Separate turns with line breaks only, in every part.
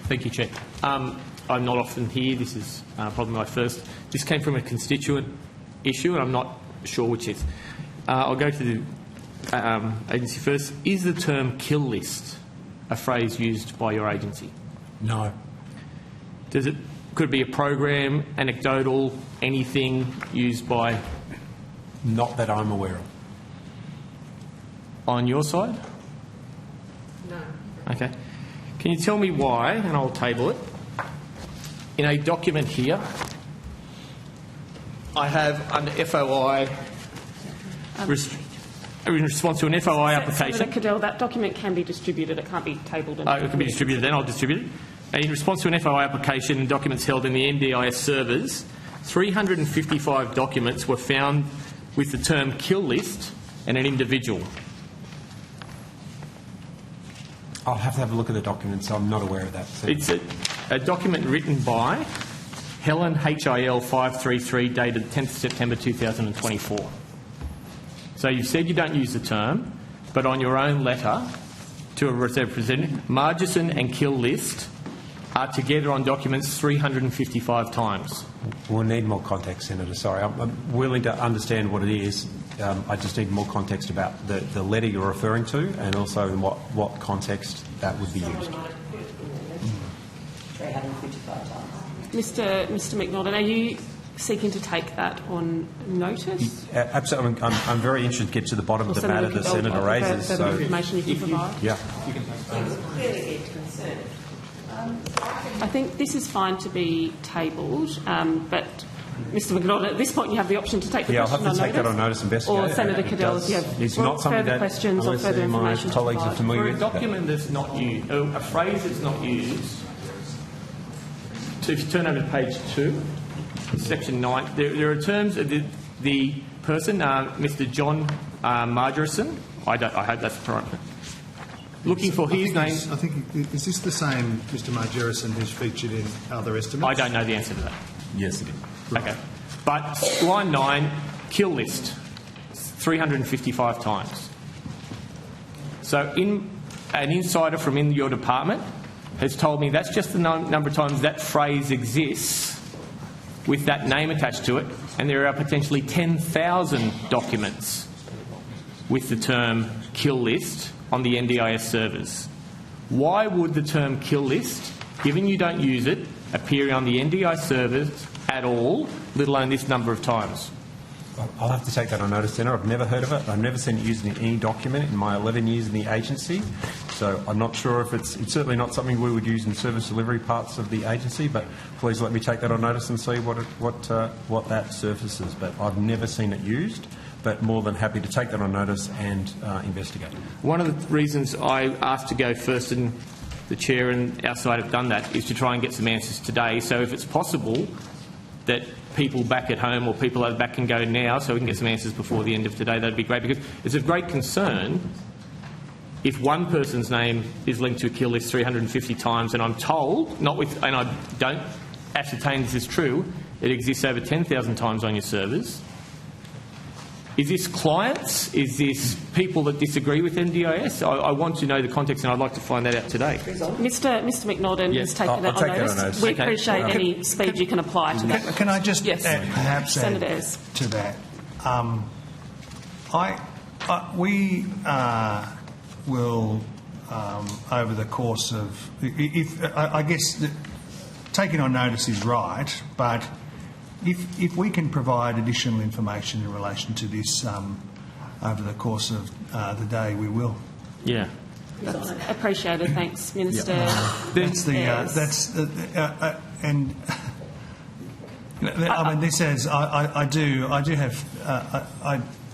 Thank you, Chair. I'm not often here. This is probably my first. This came from a constituent issue, and I'm not sure which is. I'll go to the agency first. Is the term kill list a phrase used by your agency?
No.
Could it be a program, anecdotal, anything used by...
Not that I'm aware of.
On your side?
No.
Okay. Can you tell me why, and I'll table it? In a document here, I have under FOI, in response to an FOI application...
Senator Cadell, that document can be distributed. It can't be tabled.
It can be distributed then. I'll distribute it. In response to an FOI application and documents held in the NDIS servers, 355 documents were found with the term kill list and an individual.
I'll have to have a look at the documents. I'm not aware of that. So.
It's a document written by Helen HIL 533 dated 10th September 2024. So you've said you don't use the term, but on your own letter to a representative, Margison and kill list are together on documents 355 times.
We'll need more context, Senator. Sorry. I'm willing to understand what it is. I just need more context about the letter you're referring to and also in what context that would be used.
355 times.
Mr McNaughton, are you seeking to take that on notice?
Absolutely. I'm very interested to get to the bottom of the matter the Senator raises.
So information you can provide?
Yeah.
Clearly get concerned.
I think this is fine to be tabled, but Mr McNaughton, at this point you have the option to take the question
I'll have to take that on notice, investigate.
Or Senator Cadell, if you have further questions or further information to
colleagues are familiar
For a
with.
document that's not used, a phrase that's not used, so if you turn over to page 2, section 9, there are terms of the person, Mr John Margerson, I hope that's correct. Looking for his name.
I think, is this the same Mr Margerison who's featured in other estimates?
I don't know the answer to that.
Yes, it is.
Right. Okay. But line 9, kill list, 355 times. So an insider from in your department has told me that's just the number of times that phrase exists with that name attached to it, and there are potentially 10,000 documents with the term kill list on the NDIS servers. Why would the term kill list, given you don't use it, appear on the NDIS servers at all, let alone this number of times?
I'll have to take that on notice, Senator. I've never heard of it. I've never seen it used in any document in my 11 years in the agency. So I'm not sure if it's certainly not something we would use in service delivery parts of the agency, but please let me take that on notice and see what that surfaces. But I've never seen it used, but more than happy to take that on notice and investigate.
One of the reasons I asked to go first, and the Chair and our side have done that, is to try and get some answers today. So if it's possible that people back at home or people at the back can go now so we can get some answers before the end of today, that'd be great, because it's of great concern if one person's name is linked to a kill list 350 times and I'm told, and I don't ascertain this is true, it exists over 10,000 times on your servers. Is this clients? Is this people that disagree with NDIS? I want to know the context, and I'd like to find that out today.
Mr McNaughton has taken that on notice. We appreciate any speed you can apply to that.
Can I just
add
to that? We will, over the course of... I guess taking on notice is right, but if we can provide additional information in relation to this over the course of the day, we will.
Yeah.
That's appreciated. Thanks, Minister.
And I mean, this says I do have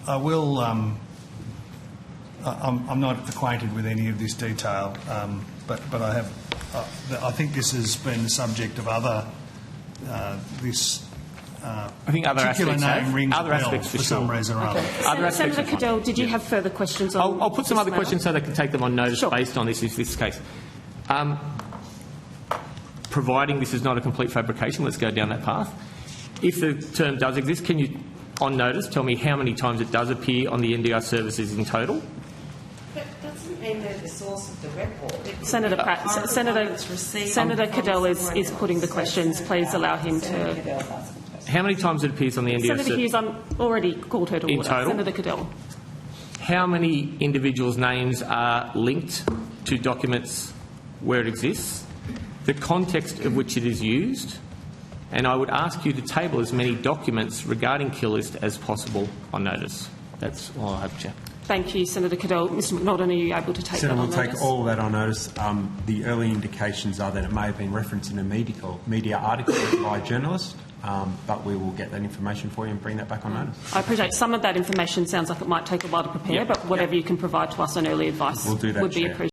I will. I'm not acquainted with any of this detail, but I have. I think this has been the subject of other this.
I think other
particular
aspects
name rings
other
a bell
aspects
for some reason or other.
Senator Cadell, did you have further questions on
I'll put some other
matter?
questions so they can take them on notice based on this case. Providing this is not a complete fabrication, let's go down that path. If the term does exist, can you, on notice, tell me how many times it does appear on the NDIS services in total?
That doesn't mean then they're the source of the record.
Senator Pratt, Senator Cadell is putting the questions. Please allow him to.
How many times it appears on the NDIS?
Senator Hughes, I'm already called her to order.
In total?
Senator Cadell.
How many individuals' names are linked to documents where it exists, the context of which it is used, and I would ask you to table as many documents regarding kill list as possible on notice. That's all I have, Chair.
Thank you, Senator Cadell. Mr McNaughton, are you able to take
Senator,
that on
we'll
notice?
take all of that on notice. The early indications are that it may have been referenced in a media article by a journalist, but we will get that information for you and bring that back on notice.
I appreciate some of that information sounds like it might take a while to prepare, but whatever you can provide to us on early advice
We'll do that,
would be
Chair.
appreciated.